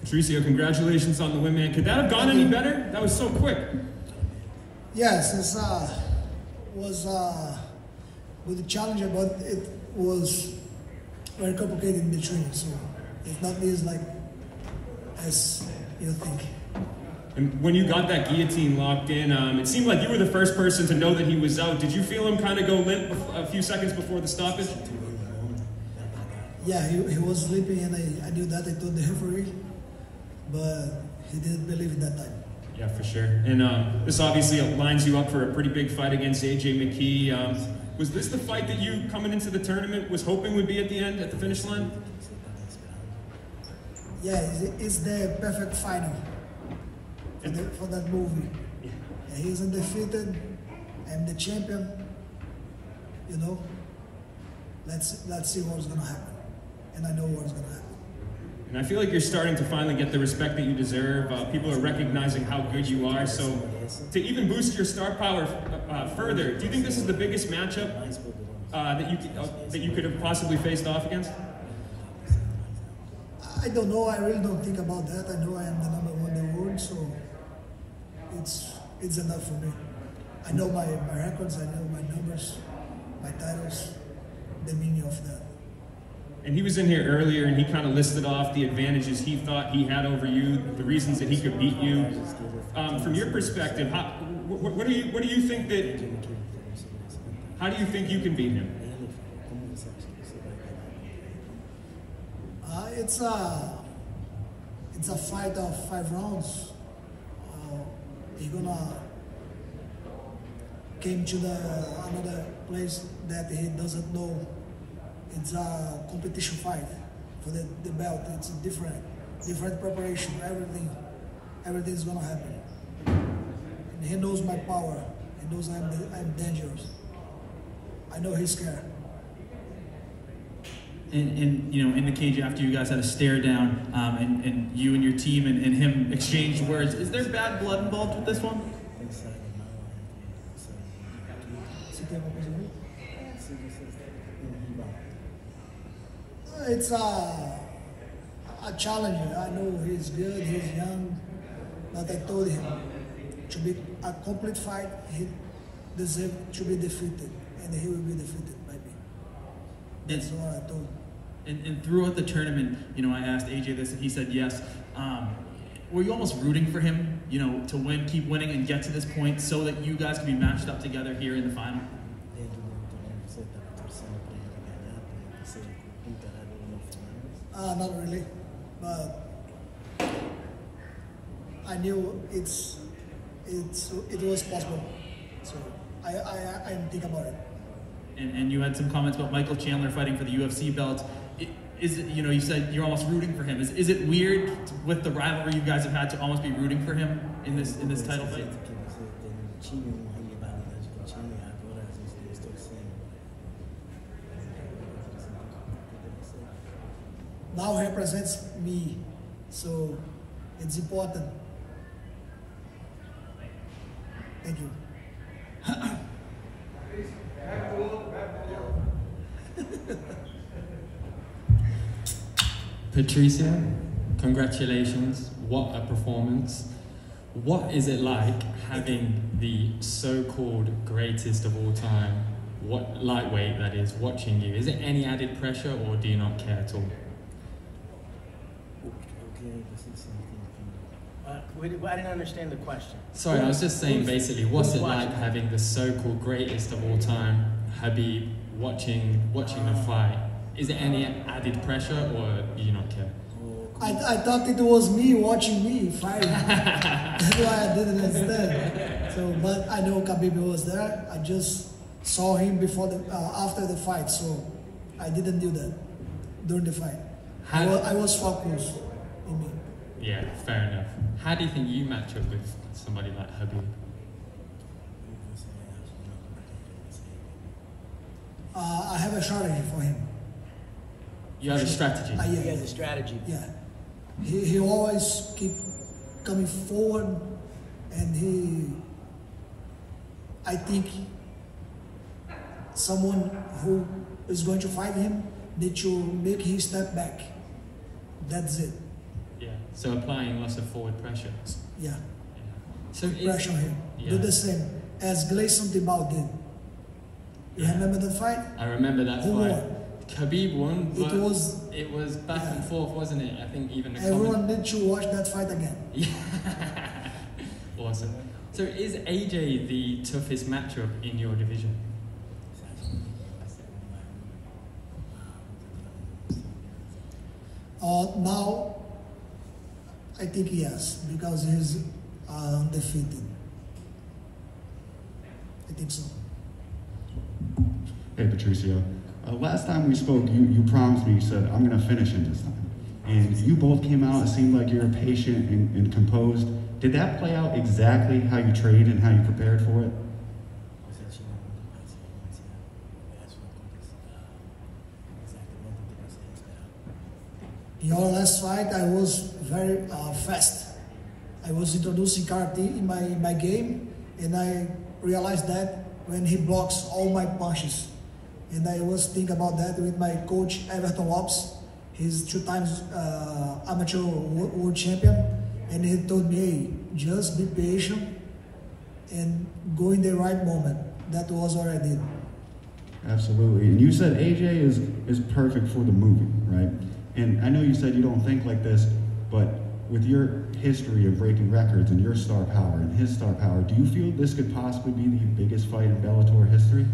Patricio, congratulations on the win, man. Could that have gone any better? That was so quick. Yes, it was with the challenger, but it was very complicated in the training, so it's not as like as you think. And when you got that guillotine locked in, it seemed like you were the first person to know that he was out. Did you feel him kind of go limp a few seconds before the stoppage? Yeah, he was sleeping, and I knew that. I told the referee, but he didn't believe it that time. Yeah, for sure. And this obviously lines you up for a pretty big fight against AJ McKee. Was this the fight that you, coming into the tournament, was hoping would be at the end, at the finish line? Yeah, it's the perfect final for that movie. Yeah, he's undefeated. I'm the champion. You know, let's see what's gonna happen, and I know what's gonna happen. And I feel like you're starting to finally get the respect that you deserve. People are recognizing how good you are. So to even boost your star power further, do you think this is the biggest matchup that you could have possibly faced off against? I don't know. I really don't think about that. I know I am the #1 in the world, so it's enough for me. I know my records. I know my numbers, my titles, the meaning of that. And he was in here earlier, and he kind of listed off the advantages he thought he had over you, the reasons that he could beat you. From your perspective, what do you think that? How do you think you can beat him? It's a fight of 5 rounds. He's gonna came to another place that he doesn't know. It's a competition fight for the belt. It's a different preparation. Everything is gonna happen. And he knows my power. He knows I'm dangerous. I know he's scared. And you know, in the cage after you guys had a stare down, and you and your team and him exchanged words. Is there bad blood involved with this one? It's a challenger. I know he's good, he's young, but I told him to be a complete fight, he deserves to be defeated, and he will be defeated by me. That's what I told him. And throughout the tournament, you know, I asked AJ this, and he said yes. Were you almost rooting for him, you know, to win, keep winning, and get to this point so that you guys can be matched up together here in the final? Not really, but I knew it was possible, so I didn't think about it. And you had some comments about Michael Chandler fighting for the UFC belt. Is it, you know, you said you're almost rooting for him. Is it weird with the rivalry you guys have had to almost be rooting for him in this title fight? Now he represents me, so it's important. Thank you. Patricio, congratulations. What a performance. What is it like having the so-called greatest of all time, what lightweight that is, watching you? Is it any added pressure, or do you not care at all? I didn't understand the question. Sorry, I was just saying basically, what's it like having the so-called greatest of all time, Khabib, watching the fight? Is it any added pressure, or do you not care? I thought it was me watching me fighting. That's why I didn't understand. So, but I know Khabib was there. I just saw him before after the fight, so I didn't do that during the fight. I was focused in me. Yeah, fair enough. How do you think you match up with somebody like Khabib? I have a strategy for him. You have a strategy? Yeah. He has a strategy. Yeah. He always keep coming forward, and I think someone who is going to fight him need to make him step back. That's it. Yeah. So applying lots of forward pressure. Yeah. So Pressure him. Yeah. Do the same as Gleison Tibau did. You remember that fight? I remember that Who fight. won? Khabib won, but It was was back and forth, wasn't it? I think even the everyone need to watch that fight again. Yeah. Awesome. So is AJ the toughest matchup in your division? Now, I think yes, because he's undefeated. I think so. Hey Patricio, last time we spoke, you promised me, you said, I'm going to finish him this time. And you both came out, it seemed like you were patient and composed. Did that play out exactly how you trained and how you prepared for it? In our last fight, I was very fast. I was introducing karate in my game, and I realized that when he blocks all my punches. And I was thinking about that with my coach, Everton Lopes. He's 2 times amateur world champion. And he told me, hey, just be patient and go in the right moment. That was what I did. Absolutely. And you said AJ is perfect for the movie, right? And I know you said you don't think like this, but with your history of breaking records and your star power and his star power, do you feel this could possibly be the biggest fight in Bellator history?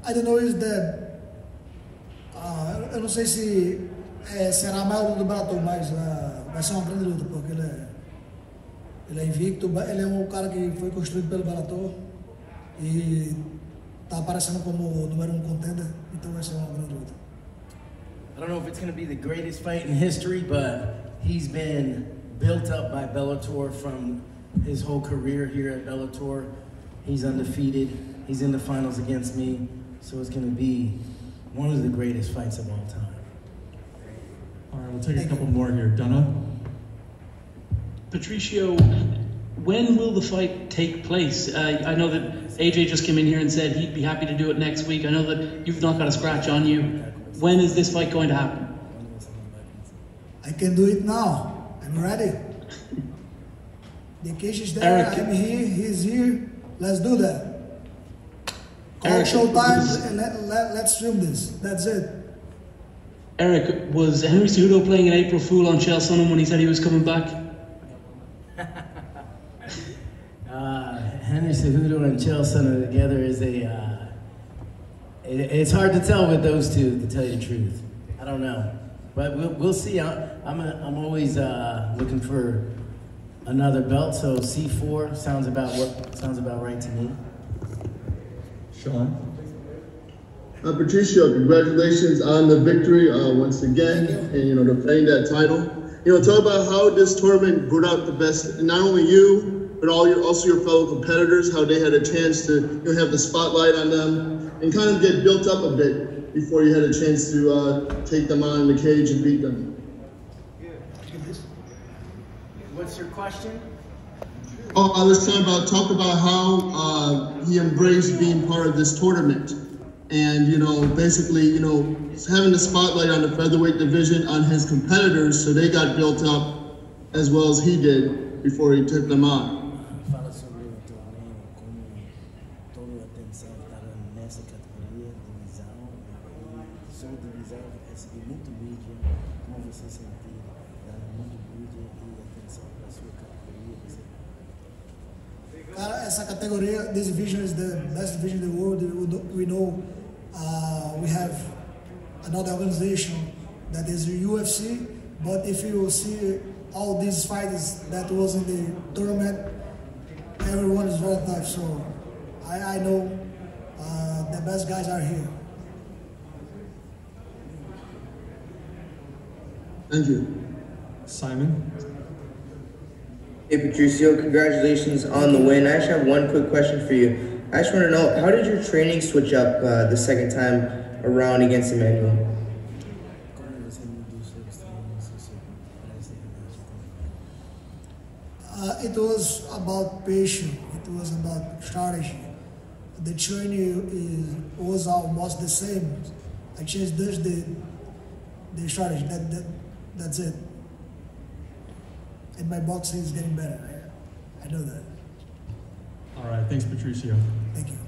I don't know if eu não sei se será a maior luta do Bellator, mas vai ser uma grande luta, porque ele é invicto, ele é um cara que foi construído pelo Bellator e está aparecendo como o número 1 contender, então vai ser uma grande luta. I don't know if it's going to be the greatest fight in history, but he's been built up by Bellator from his whole career here at Bellator. He's undefeated. He's in the finals against me, so it's going to be one of the greatest fights of all time. All right, we'll take a couple more here. Donna? Patricio, when will the fight take place? I know that AJ just came in here and said he'd be happy to do it next week. I know that you've not got a scratch on you. When is this fight going to happen? I can do it now. I'm ready. The cage is there, Eric, I'm here, he's here. Let's do that. Call Eric, showtime and let's film this. That's it. Eric, was Henry Cejudo playing an April Fool on Chael Sonnen when he said he was coming back? Henry Cejudo and Chael Sonnen together is it's hard to tell with those two, to tell you the truth. I don't know, but we'll see. I'm always looking for another belt, so C4 sounds about right to me. Sean? Patricio, congratulations on the victory once again, and defending that title. Talk about how this tournament brought out the best, not only you, but also your fellow competitors, how they had a chance to have the spotlight on them and kind of get built up a bit before you had a chance to take them on in the cage and beat them. What's your question? Oh, I was talk about how he embraced being part of this tournament. And, basically, having the spotlight on the featherweight division on his competitors, so they got built up as well as he did before he took them on. Fala sobre o torneio, como toda a atenção está nessa categoria, divisão, e sua divisão recebe muito mídia, como você sentir, dando muito mídia e atenção para a sua categoria. Cara, essa categoria, this division is the best division in the world. We know we have another organization that is the UFC, but if you see all these fighters that was in the tournament, everyone is very tough. So I know the best guys are here. Thank you. Simon? Hey Patricio, congratulations on the win. I just have one quick question for you. I just want to know, how did your training switch up the second time around against Emmanuel? It was about patience. It was about strategy. The training was almost the same. I changed just the strategy. That's it. And my boxing is getting better. I know that. All right, thanks, Patricio. Thank you.